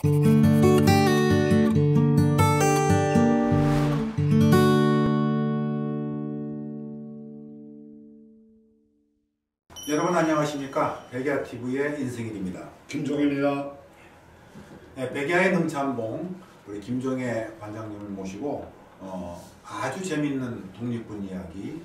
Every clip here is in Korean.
여러분 안녕하십니까? 백야TV의 인승일입니다. 김종혜입니다. 네, 백야의 능참봉 우리 김종혜 관장님을 모시고 아주 재밌는 독립군 이야기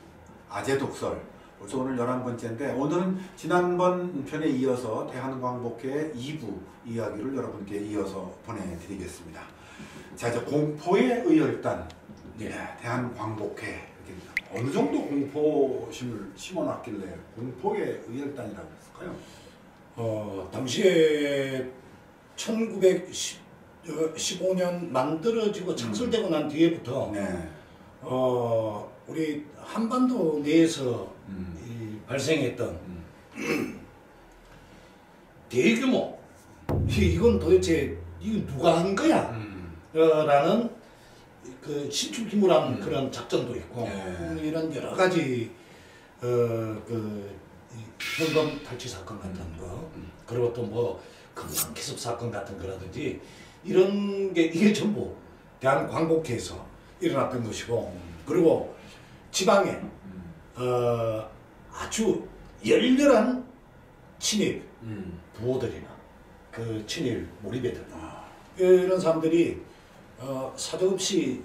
아재독설 벌써 오늘 11번째인데 오늘은 지난번 편에 이어서 대한광복회 2부 이야기를 여러분께 이어서 보내드리겠습니다. 자, 이제 공포의 의열단 대한광복회 어느 정도 공포심을 심어놨길래 공포의 의열단이라고 했을까요? 당시에 1915년 만들어지고 창설되고 난 뒤에부터 우리 한반도 내에서 발생했던 대규모 이건 도대체 이건 누가 한 거야? 라는 그 신축기무란 그런 작전도 있고 이런 여러 가지 현금 탈취 사건 같은 거 그리고 또 뭐 금강기습 사건 같은 거라든지 이런 게 이게 전부 대한광복회에서 일어났던 것이고 그리고 지방에 아주 열렬한 친일 부호들이나 그 친일 몰입애들 이런 사람들이 사정없이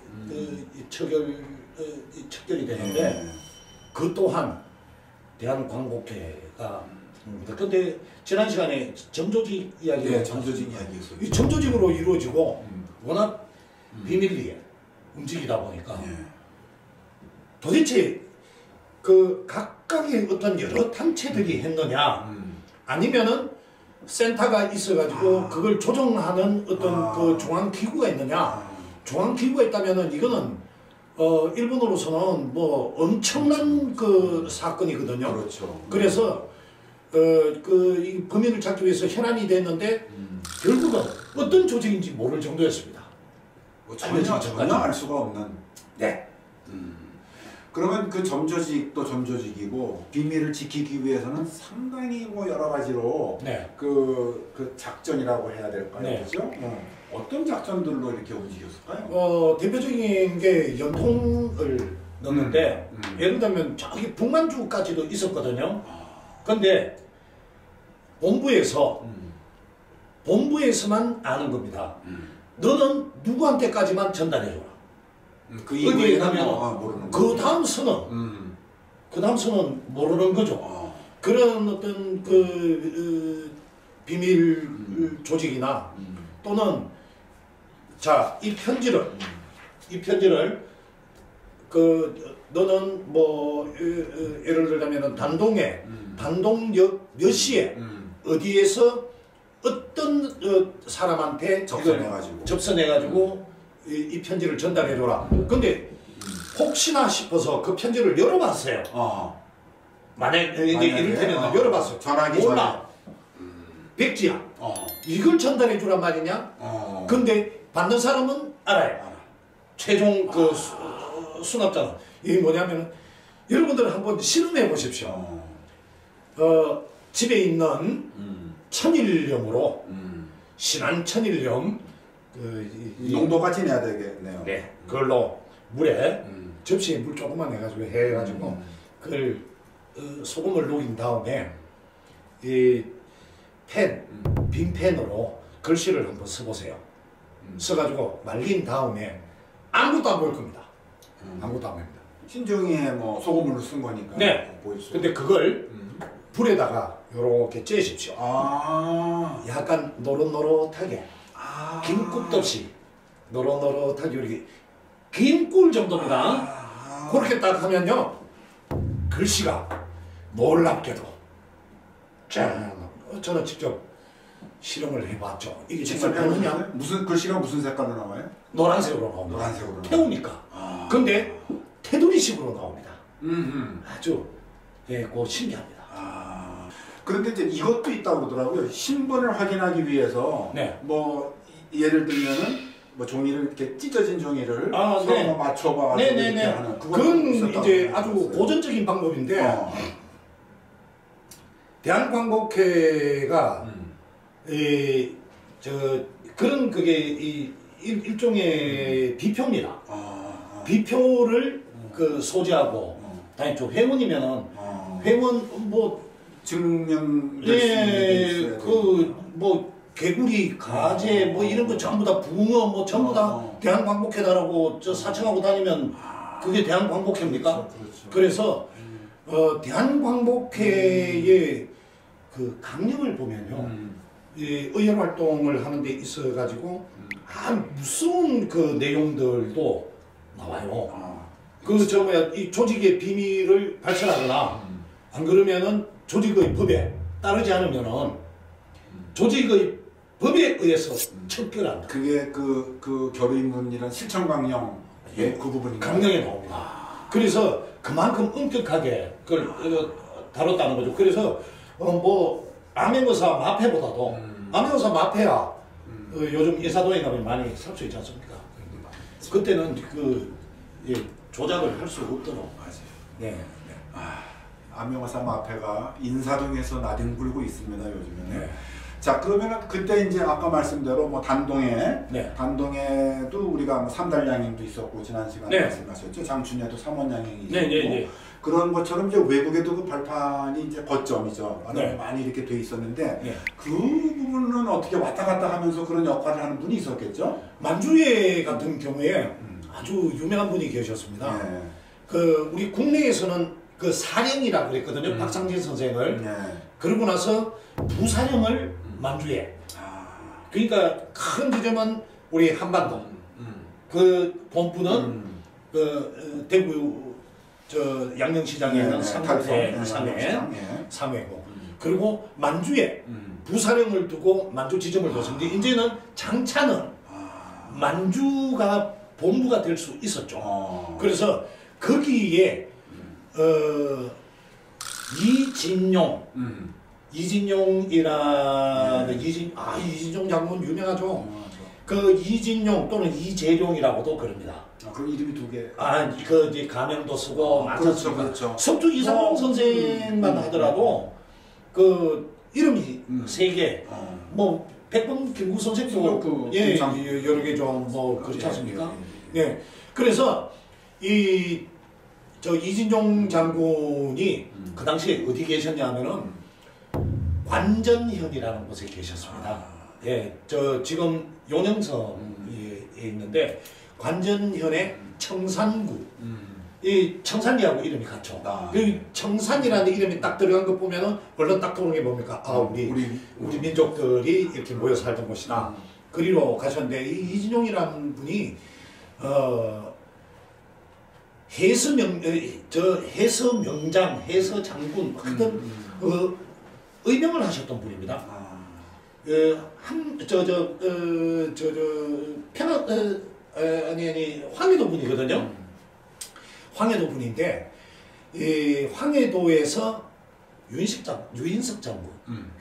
척결이 되는데 그 또한 대한광복회가 근데 지난 시간에 점조직 이야기가 점조직 이야기였어요. 이 점조직으로 이루어지고 워낙 비밀리에 움직이다 보니까 도대체 그 각각의 어떤 여러 단체들이 했느냐 아니면은 센터가 있어가지고 그걸 조정하는 어떤 그 중앙기구가 있느냐 중앙기구가 있다면은 이거는 일본으로서는 뭐 엄청난 그 사건이거든요. 그렇죠. 그래서 이 범인을 찾기 위해서 현안이 됐는데 결국은 어떤 조직인지 모를 정도였습니다. 뭐 전혀 알 수가 없는. 네. 그러면 그 점조직도 점조직이고 비밀을 지키기 위해서는 상당히 뭐 여러 가지로 그 작전이라고 해야 될까요? 그죠? 어떤 작전들로 이렇게 움직였을까요? 대표적인 게 연통을 넣는데 예를 들면 저기 북만주까지도 있었거든요. 근데 본부에서만 아는 겁니다. 너는 누구한테까지만 전달해줘라. 그 이후에 가면 모르는 그 다음 선은 모르는 거죠. 그런 어떤 비밀 조직이나 또는 자, 이 편지를 너는 뭐 예를 들자면은 단동역 몇 시에 어디에서 어떤 사람한테 접선해가지고 이 편지를 전달해줘라. 근데 혹시나 싶어서 그 편지를 열어봤어요. 만약에 이를테면 열어봤어요. 전화기 몰라. 백지야. 이걸 전달해주란 말이냐? 근데 받는 사람은 알아요. 최종 그 수납자는. 이게 뭐냐면 여러분들 한번 실험해 보십시오. 집에 있는 천일염으로 신한 천일염 농도가 진해야 되겠네요. 네, 그걸로 물에 접시에 물 조금만 해가지고 그걸 소금을 녹인 다음에 이 빈 펜으로 글씨를 한번 써보세요. 써가지고 말린 다음에 아무것도 안 보일 겁니다. 아무것도 안 보입니다. 신종이에 뭐 소금물로 쓴 거니까. 네. 근데 그걸 불에다가 요렇게 쬐십시오. 약간 노릇노릇하게. 긴 꿀도 없이 노릇노릇하게 이렇게 긴 꿀 정도입니다. 그렇게 딱 하면요 글씨가 놀랍게도 저는 직접 실험을 해봤죠. 이게 정말 되느냐? 무슨 글씨가 무슨 색깔로 나와요? 노란색으로 나옵니다. 노란색으로 태우니까. 근데 테두리식으로 나옵니다. 아주 신기합니다. 그런데 이제 이것도 있다고 그러더라고요. 신분을 확인하기 위해서 뭐 예를 들면은 뭐 종이를 이렇게 찢어진 종이를 서로 맞춰봐 이렇게 하는 그건 이제 아주 고전적인 방법인데 대한광복회가 그런 그게 일종의 비표입니다. 비표를 그 소지하고 아니 저 회원이면은 회원 뭐 증명 예, 그 뭐 개구리, 가재 뭐 이런 거 전부 다 붕어 뭐 전부 다 대한광복회다라고 저 사칭하고 다니면 그게 대한광복회입니까? 그렇죠. 그래서 대한광복회의 그 강령을 보면요, 이 의연 활동을 하는 데 있어 가지고 무서운 그 내용들도 나와요. 그 저 뭐야 이 조직의 비밀을 발설하거나 안 그러면은 조직의 법에 따르지 않으면은 조직의 법에 의해서 척결한다. 그게 그 결의문이란 실천강령 예, 그 부분이 강령에 나옵니다. 그래서 그만큼 엄격하게 그걸 다뤘다는 거죠. 그래서 뭐 암행어사 마패보다도 암행어사 마패야 요즘 인사동에 가면 많이 살 수 있지 않습니까? 그때는 조작을 할 수 없도록. 맞아요. 네. 암영어사 마패가 인사동에서 나뒹굴고 있습니다 요즘에는. 네. 자 그러면은 그때 이제 아까 말씀대로 뭐 단동에도 우리가 뭐 삼달양행도 있었고 지난 시간에 말씀하셨죠. 장춘에도 삼원양행이 있었고 그런 것처럼 이제 외국에도 그 발판이 이제 거점이죠. 많이 이렇게 돼 있었는데 그 부분은 어떻게 왔다 갔다 하면서 그런 역할을 하는 분이 있었겠죠. 만주예 같은 경우에 아주 유명한 분이 계셨습니다. 그 우리 국내에서는 그 사령이라고 그랬거든요. 박상진 선생을. 그러고 나서 부사령을 만주에. 그러니까 큰 지점은 우리 한반도. 그 본부는 그 대구 저 양령시장에 있는 삼회고. 그리고 만주에 부사령을 두고 만주 지점을 뒀습니다. 이제는 장차는 만주가 본부가 될 수 있었죠. 그래서 거기에 이진용이라는 이진용 장군 유명하죠. 그 이진용 또는 이재룡이라고도 그럽니다. 그럼 이름이 두 개. 그 이제 가명도 쓰고 그렇죠. 석두 이상용 선생만 하더라도 그 이름이 세 개. 뭐 백범 김구 선생도 여러 개 좀 뭐 그렇지 않습니까? 네. 그래서 저 이진용 장군이 그 당시에 어디 계셨냐면은 관전현이라는 곳에 계셨습니다. 예, 저 지금 용영섬에 있는데 관전현의 청산구. 이 청산리하고 이름이 같죠. 그 청산이라는 이름이 딱 들어간 거 보면은 얼른 딱 떠오르는 게 뭡니까? 우리 민족들이 이렇게 모여 살던 곳이다. 그리로 가셨는데 이 이진용이라는 분이 해서명장, 해서장군 하여튼 의명을 하셨던 분입니다. 황해도 분이거든요. 황해도 분인데 황해도에서 유인석 장군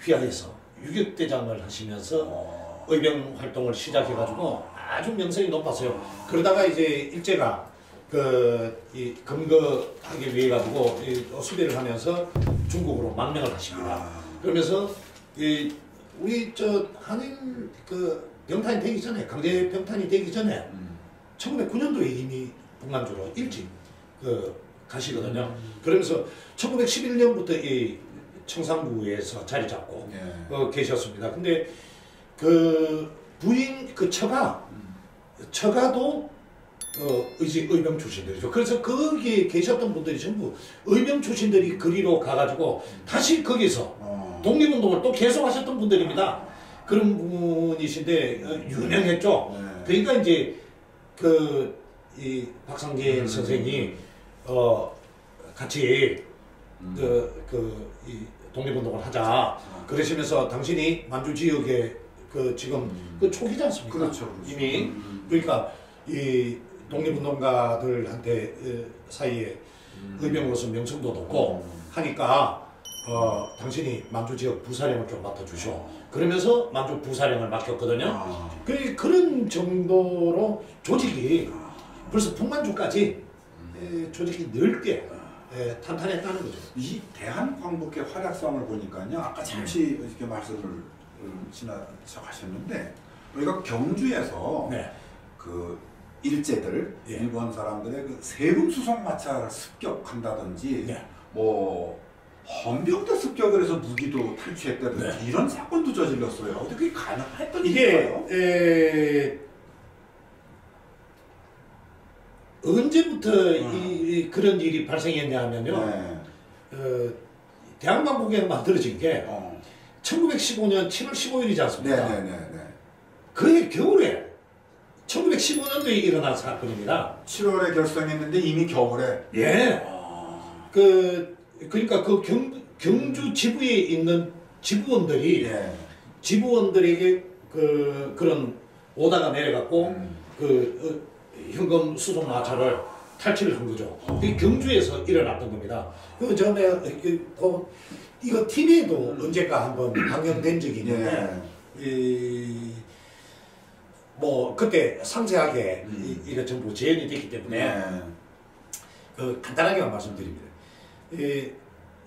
휘하에서 유격대장을 하시면서 의병 활동을 시작해가지고 아주 명성이 높았어요. 그러다가 이제 일제가 이 검거하기 위해 가지고 수배를 하면서 중국으로 망명을 하십니다. 그러면서 우리 저 한일 그 병탄이 되기 전에 강제 병탄이 되기 전에 1909년도에 이미 북만주로 일찍 가시거든요. 그러면서 1911년부터 이 청산구에서 자리 잡고 계셨습니다. 근데 그 부인 그 처가도 의병 출신들이죠. 그래서 거기에 계셨던 분들이 전부 의병 출신들이 거리로 가가지고 다시 거기서 독립운동을 또 계속하셨던 분들입니다. 그런 분이신데 유명했죠. 그러니까 이제 이 박상진 선생이 같이 이 독립운동을 하자 그러시면서 당신이 만주 지역에 지금 초기지 않습니까? 그렇죠. 이미 그러니까 이 독립운동가들한테 사이에 의병으로서 명성도 높고 하니까 당신이 만주 지역 부사령을 좀 맡아주시오. 그러면서 만주 부사령을 맡겼거든요. 그런 정도로 조직이 벌써 북만주까지 조직이 넓게 탄탄했다는 거죠. 이 대한광복회 활약상을 보니까요. 아까 잠시 이렇게 말씀을 지나쳐 가셨는데 우리가 경주에서 네. 그 일제들 예. 일본 사람들의 그 세금 수송 마차를 습격한다든지 네. 뭐 헌병대 습격을 해서 무기도 탈취했다든지 네. 이런 사건도 저질렀어요. 어떻게 가능했던 이게 일일까요? 언제부터 그런 일이 발생했냐면요. 네. 대한민국에 만들어진 게 1915년 7월 15일이지 않습니까? 네네네. 그해 겨울에 1915년도에 일어난 사건입니다. 7월에 결성했는데 이미 겨울에. 예. 그러니까 그 경주 지부에 있는 지부원들이 예. 지부원들에게 그런 오다가 내려갖고 현금 수송 마차를 탈취를 한 거죠. 그 경주에서 일어났던 겁니다. 그 전에 이거 TV에도 언젠가 한번 방영된 적이 있는데 뭐 그때 상세하게 이거 전부 재현이 됐기 때문에 간단하게만 말씀드립니다.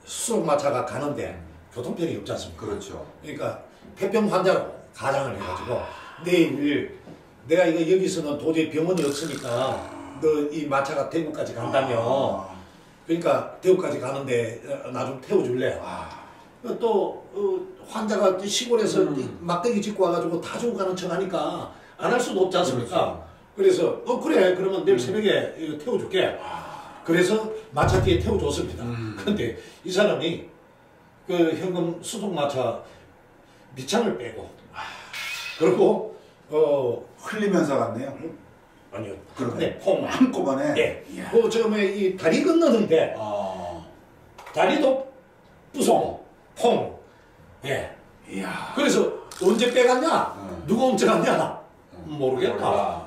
수송마차가 가는데 교통편이 없지 않습니까? 그렇죠. 그러니까 폐병 환자로 가장을 해가지고 내일 내가 이거 여기서는 도저히 병원이 없으니까 너 이 마차가 대구까지 간다며 그러니까 대구까지 가는데 나 좀 태워줄래? 또 환자가 시골에서 막대기 짚고 와가지고 다 주고 가는 척 하니까 안 할 수도 없지 않습니까? 그렇죠. 그래서 그래 그러면 내일 새벽에 이거 태워줄게. 그래서 마차 뒤에 태워줬습니다. 근데 이 사람이 그 현금 수송마차 밑창을 빼고 그리고 흘리면서 갔네요. 아니요. 그런데 퐁 한꺼번에. 예. 그 처음에 이 다리 건너는데 다리도 부수고 퐁. 예. 이야. 그래서 언제 빼갔냐? 누가 훔쳐갔냐? 모르겠다.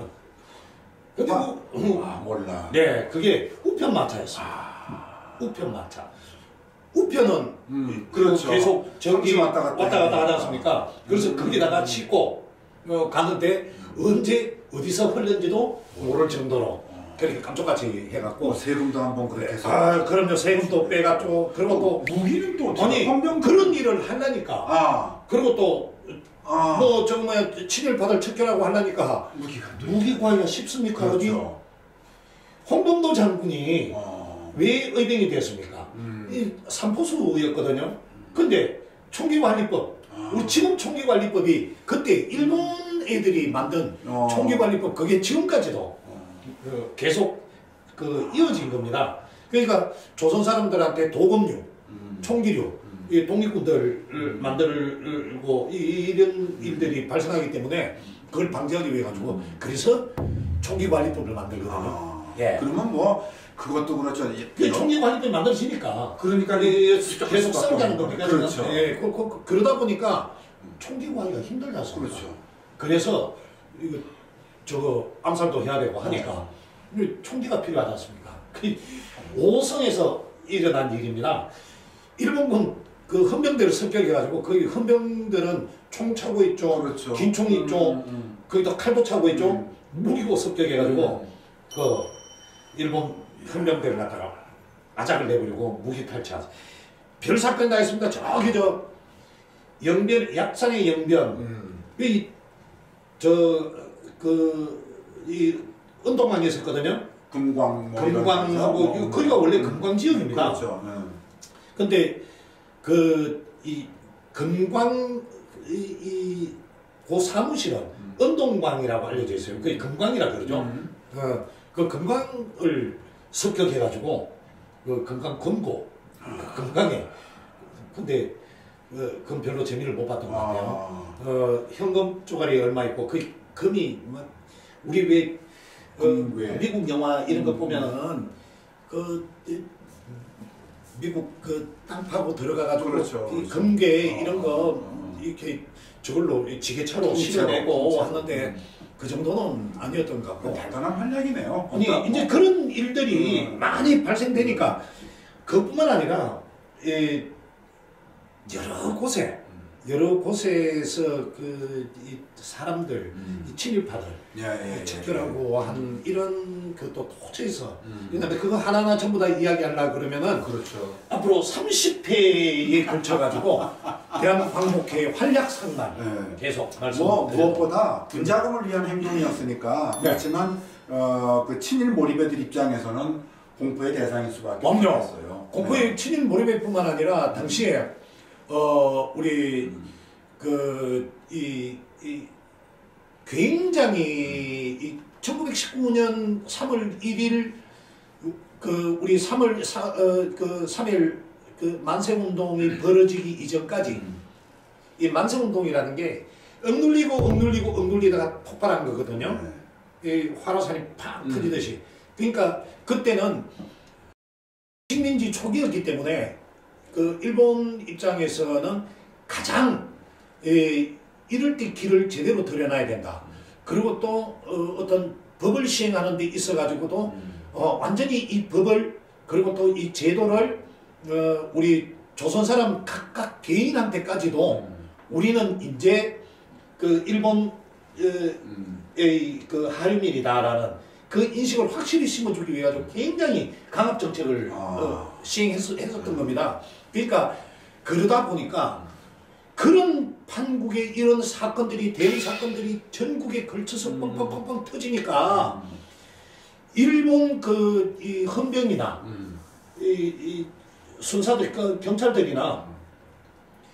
근데 몰라. 네, 그게 우편마차였어요. 우편마차. 우편은 그렇죠. 계속 전기 왔다 갔다 하지 않습니까? 그래서 거기다가 싣고 가는데 언제 어디서 흘렸는지도 모를 정도로 그렇게 깜짝같이 해갖고 세금도 한번 그렇게 해서. 그럼요. 세금도 빼갔죠. 그리고 또 무기는 또 아니 그런 일을 하려니까 그리고 또 뭐 정말 친일파들 척결하고 하려니까 무기 구하기가 쉽습니까? 그렇죠. 어디 홍범도 장군이 왜 의병이 됐습니까? 이 삼포수였거든요. 근데 총기관리법 우리 지금 총기관리법이 그때 일본 애들이 만든 총기관리법 그게 지금까지도 계속 이어진 겁니다. 그러니까 조선 사람들한테 도금류, 총기류 이 독립군들을 만들고 이런 일들이 발생하기 때문에 그걸 방지하기 위해 가지고 그래서 총기관리법을 만들거든요. 예. 그러면 뭐 그것도 그렇죠. 그 총기관리법이 만들어지니까 그러니까 계속 싸우자는 겁니까? 그렇죠. 예. 그러다 보니까 총기 구하기가 힘들지 않습니까? 그렇죠. 그래서 이거 저거 암살도 해야 되고 하니까 총기가 필요하지 않습니까? 그 5성에서 일어난 일입니다. 일본군 그 헌병대를 습격해가지고 거기 헌병들은 총 차고 있죠. 그렇죠. 긴 총 있죠. 거기다 칼도 차고 있죠. 무기고 습격해가지고 그 일본 헌병대를 갖다가 아작을 내버리고 무기 탈취하죠. 별 사건 다 했습니다. 저기 저 영변 약산의 영변 이 운동왕이 있었거든요. 금광하고 거기가 원래 금광 지역입니다. 그렇죠. 근데 이 금광 그 사무실은 은동광이라고 알려져 있어요. 그게 금광이라 그러죠. 그 금광을 습격해가지고 그 금광 금고 금광에 근데 그건 별로 재미를 못 봤던 것 같아요. 현금 쪼가리 얼마 있고 그 금이 뭐 우리 왜 미국 영화 이런 거 보면은 미국 땅 파고 들어가가지고 그렇죠. 금괴 이런 거 이렇게 저걸로 지게차로 실어내고 하는데 그 정도는 아니었던 것 같고 대단한 활약이네요. 아니 이제 그런 일들이 많이 발생되니까 그뿐만 아니라 여러 곳에서 이 사람들, 이 친일파들 척결하고 한 이런 또 토처에서 그다음에 그거 하나하나 전부 다 이야기하려고 그러면은 그렇죠. 앞으로 30회에 걸쳐가지고 대한항복회의 활약상만 네. 계속 뭐 말씀드려요. 무엇보다 분자금을 위한 행동이었으니까 네. 그렇지만 그 친일 몰입애들 입장에서는 공포의 대상일 수밖에 없었어요. 공포의 네. 친일 몰입뿐만 아니라 당시에 우리 이 굉장히 이 1919년 3월 1일 우리 3일 만세운동이 벌어지기 이전까지 이 만세운동이라는 게 억눌리다가 폭발한 거거든요. 이 화로산이 팍 터지듯이. 그러니까 그때는 식민지 초기였기 때문에 그 일본 입장에서는 가장 이럴 때 길을 제대로 들여놔야 된다. 그리고 또 어떤 법을 시행하는 데 있어가지고도 완전히 이 법을 그리고 또 이 제도를 우리 조선 사람 각각 개인한테까지도 우리는 이제 그 일본의 그 하류민이다라는 그 인식을 확실히 심어주기 위해 가지고 굉장히 강압 정책을 시행했었던 겁니다. 그러니까 그러다 보니까 그런 판국의 이런 사건들이 대리 사건들이 전국에 걸쳐서 뻥뻥뻥뻥 터지니까 일본 이 헌병이나 이 순사들 경찰들이나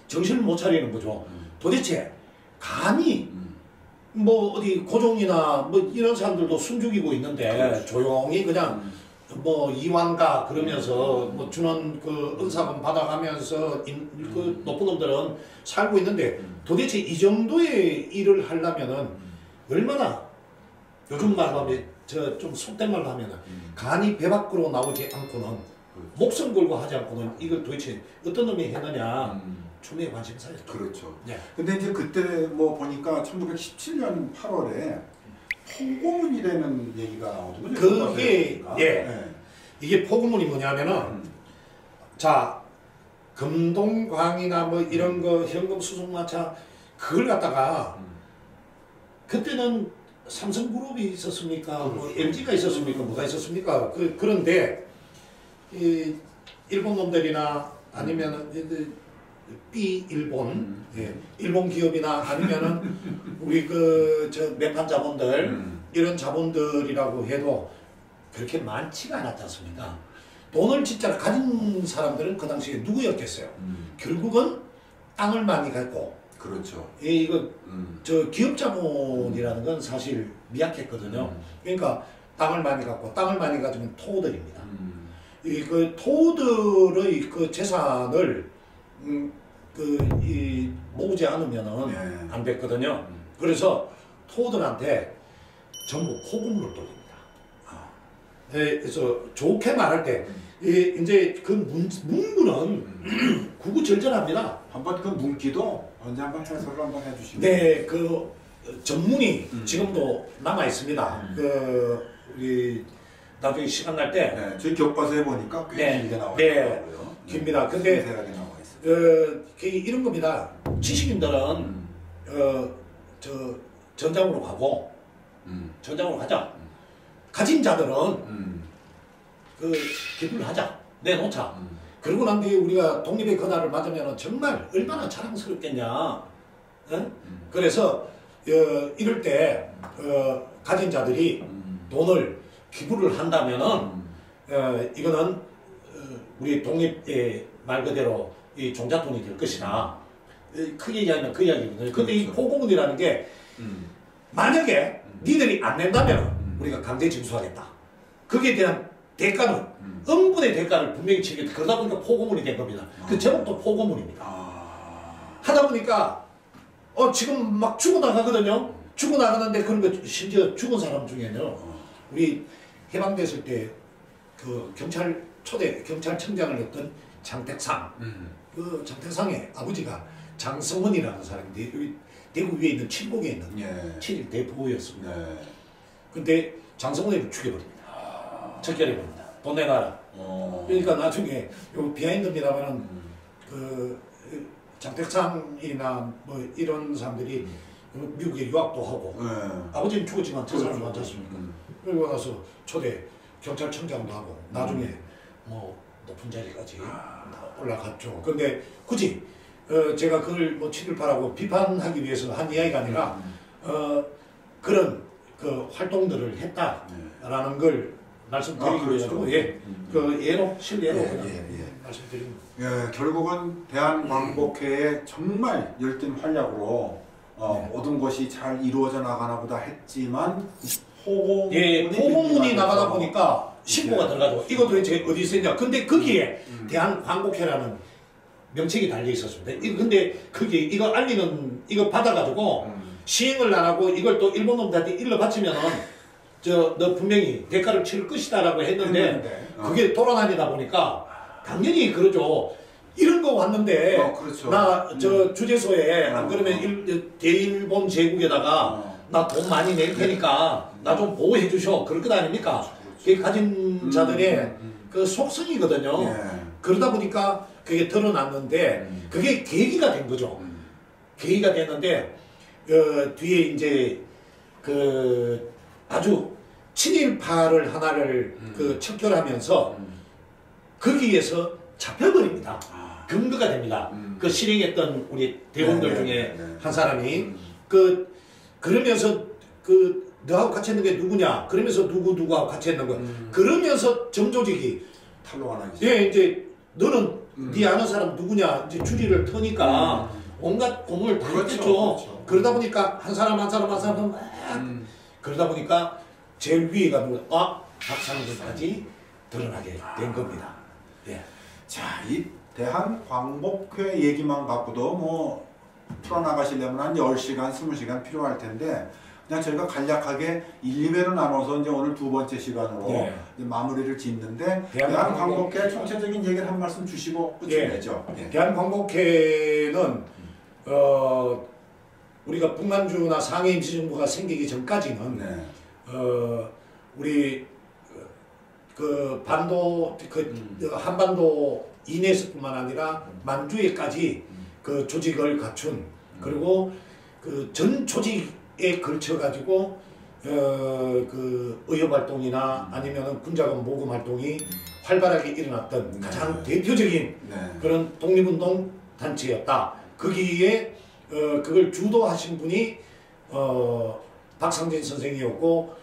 정신을 못 차리는 거죠. 도대체 감히 뭐 어디 고종이나 뭐 이런 사람들도 숨죽이고 있는데 그렇죠. 조용히 그냥 뭐 이완가 그러면서 뭐 준원 그 은사금 받아가면서 그 높은 놈들은 살고 있는데 도대체 이 정도의 일을 하려면은 얼마나 요즘 말로 하면 좀 속된 말로 하면은 간이 배 밖으로 나오지 않고는 목숨 걸고 하지 않고는 이걸 도대체 어떤 놈이 했느냐 초미의 관심사였죠. 그렇죠. 네. 근데 이제 그때 뭐 보니까 1917년 8월에 포고문이라는 얘기가 나오거든요. 그게 이게 포고문이 뭐냐면은 자 금동광이나 뭐 이런 거 현금 수송마차 그걸 갖다가 그때는 삼성그룹이 있었습니까? 뭐 LG가 있었습니까? 뭐가 있었습니까? 그런데 이 일본 놈들이나 아니면은 일본 일본 기업이나 아니면은 우리 저 매판 자본들 이런 자본들이라고 해도 그렇게 많지가 않았지 않습니까? 돈을 진짜 가진 사람들은 그 당시에 누구였겠어요? 결국은 땅을 많이 갖고 그렇죠. 이거 저 기업 자본이라는 건 사실 미약했거든요. 그러니까 땅을 많이 갖고 땅을 많이 가지면 토들입니다. 그 토들의 그 재산을 모으지 않으면은 안 됐거든요. 그래서 토들한테 전부 포금을 돌립니다. 그래서 좋게 말할 때 이제 그 문구는 구구절절합니다. 한번 그 문기도 언제 한번 해설을 한번 해주시면. 네, 그 전문이 지금도 남아 있습니다. 우리 나중에 시간 날 때. 네, 저희 교과서에 보니까 꽤 길게 나와 있더라고요. 깁니다. 근데 이런 겁니다. 지식인들은 전장으로 가고 전장으로 가자. 가진 자들은 기부를 하자. 내놓자. 그러고 난 뒤에 우리가 독립의 그날을 맞으면 정말 얼마나 자랑스럽겠냐. 그래서 이럴 때 가진 자들이 돈을 기부를 한다면은 이거는 우리 독립의 말 그대로 이 종잣돈이 될 것이다. 크게 얘기하면 그 이야기거든요. 근데 이 포고문이라는 게 만약에 니들이 안 낸다면 우리가 강제 징수하겠다. 거기에 대한 대가는 응분의 대가를 분명히 치겠다. 그러다 보니까 포고문이 된 겁니다. 그 제목도 포고문입니다. 하다 보니까 지금 막 죽어나가거든요. 죽어나가는데 그런 거 심지어 죽은 사람 중에는 우리 해방됐을 때 그 초대 경찰청장을 했던 장택상 그 장택상의 아버지가 장성원이라는 사람인데 대구 위에 있는 칠곡에 있는 칠일 대부호였습니다. 근데 장성원을 죽여버립니다. 적결해버립니다. 돈 내놔라. 그러니까 나중에 요 비하인드입니다만은 그 장택상이나 뭐 이런 사람들이 미국에 유학도 하고 아버지는 죽었지만 저 사람은 맞지 않습니까? 그리고 나서 초대 경찰청장도 하고 나중에 뭐 높은 자리까지 올라갔죠. 근데 굳이 제가 그걸 뭐 친일파라고 비판하기 위해서 한 이야기가 아니라 그런 그 활동들을 했다라는 걸 말씀드리기 위해서 그 예로 실례로 말씀드립니다. 예, 결국은 대한광복회의 정말 열띤 활약으로 모든 것이 잘 이루어져 나가나 보다 했지만 포고문이 나가다 보니까 신고가 들어가죠. 이거 도대체 어디서 했냐. 근데 거기에 대한광복회라는 명칭이 달려 있었습니다. 근데 그게 이거 알리는 이거 받아가지고 시행을 안 하고 이걸 또 일본 놈들한테 일러 바치면은 너 분명히 대가를 치를 것이다라고 했는데 그게 돌아다니다 보니까 당연히 그러죠. 이런 거 왔는데 그렇죠. 나 저 주재소에 안 그러면 대일본 제국에다가 나 돈 많이 낼 테니까 나 좀 보호해 주셔. 그럴 것 아닙니까? 그게 가진 자들의 그 속성이거든요. 그러다 보니까 그게 드러났는데 그게 계기가 된 거죠. 계기가 됐는데 뒤에 이제 그 아주 친일파를 하나를 그 척결하면서 거기에서 잡혀버립니다. 근거가 됩니다. 그 실행했던 우리 대원들 중에 한 사람이 그러면서 너하고 같이 했는 게 누구냐? 그러면서 누구하고 같이 했는 거야. 그러면서 정조직이 탄로가 나기. 이제 너는 네 아는 사람 누구냐? 이제 줄이를 터니까 온갖 공을 다 했죠. 그렇죠. 그러다 보니까 한 사람 막 그러다 보니까 제일 위에가 누구? 박상진까지 드러나게 된 겁니다. 자, 이 대한광복회 얘기만 갖고도 뭐 풀어나가시려면 한 10시간, 20시간 필요할 텐데 그냥 저희가 간략하게 1, 2회로 나눠서 이제 오늘 두 번째 시간으로 이제 마무리를 짓는데 대한광복회 총체적인 얘기를 한 말씀 주시고 끝을 내죠. 대한광복회는 우리가 북만주나 상해 임시정부가 생기기 전까지는 우리 그 한반도 이내에서뿐만 아니라 만주에까지 그 조직을 갖춘 그리고 그 전 조직에 걸쳐 가지고 그 의협 활동이나 아니면은 군자금 모금 활동이 활발하게 일어났던 가장 대표적인 그런 독립운동 단체였다. 거기에 그걸 주도하신 분이 박상진 선생이었고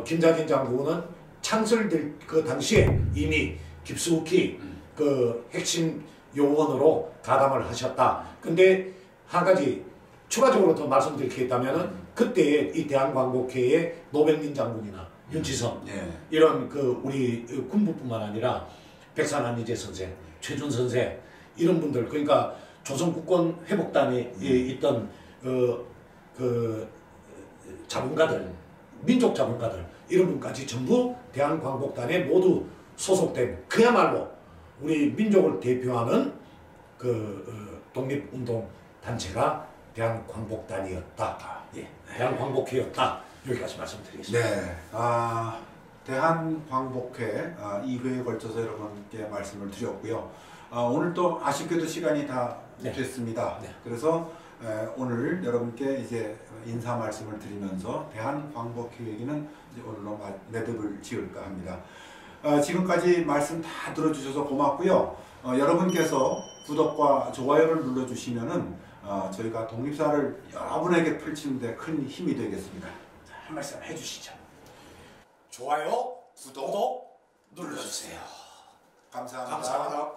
김자진 장군은 창설될 그 당시에 이미 깊숙이 그 핵심 요원으로 가담을 하셨다. 근데 한 가지 추가적으로 더 말씀드릴 게 있다면은 그때 이 대한광복회의 노백민 장군이나 윤치성 이런 그 우리 군부뿐만 아니라 백산한이제 선생, 최준 선생 이런 분들 그러니까 조선국권 회복단에 있던 그 자본가들, 민족 자본가들 이런 분까지 전부 대한광복단에 모두 소속된 그야말로 우리 민족을 대표하는 그 독립운동 단체가 대한광복단이었다. 대한광복회였다. 여기까지 말씀드리겠습니다. 대한광복회 2회에 걸쳐서 여러분께 말씀을 드렸고요. 오늘 또 아쉽게도 시간이 다 됐습니다. 그래서 오늘 여러분께 이제 인사 말씀을 드리면서 대한광복회 얘기는 이제 오늘로 매듭을 지을까 합니다. 지금까지 말씀 다 들어주셔서 고맙고요. 여러분께서 구독과 좋아요를 눌러주시면은 저희가 독립사를 여러분에게 펼치는데 큰 힘이 되겠습니다. 자, 한 말씀 해주시죠. 좋아요, 구독 눌러주세요. 감사합니다.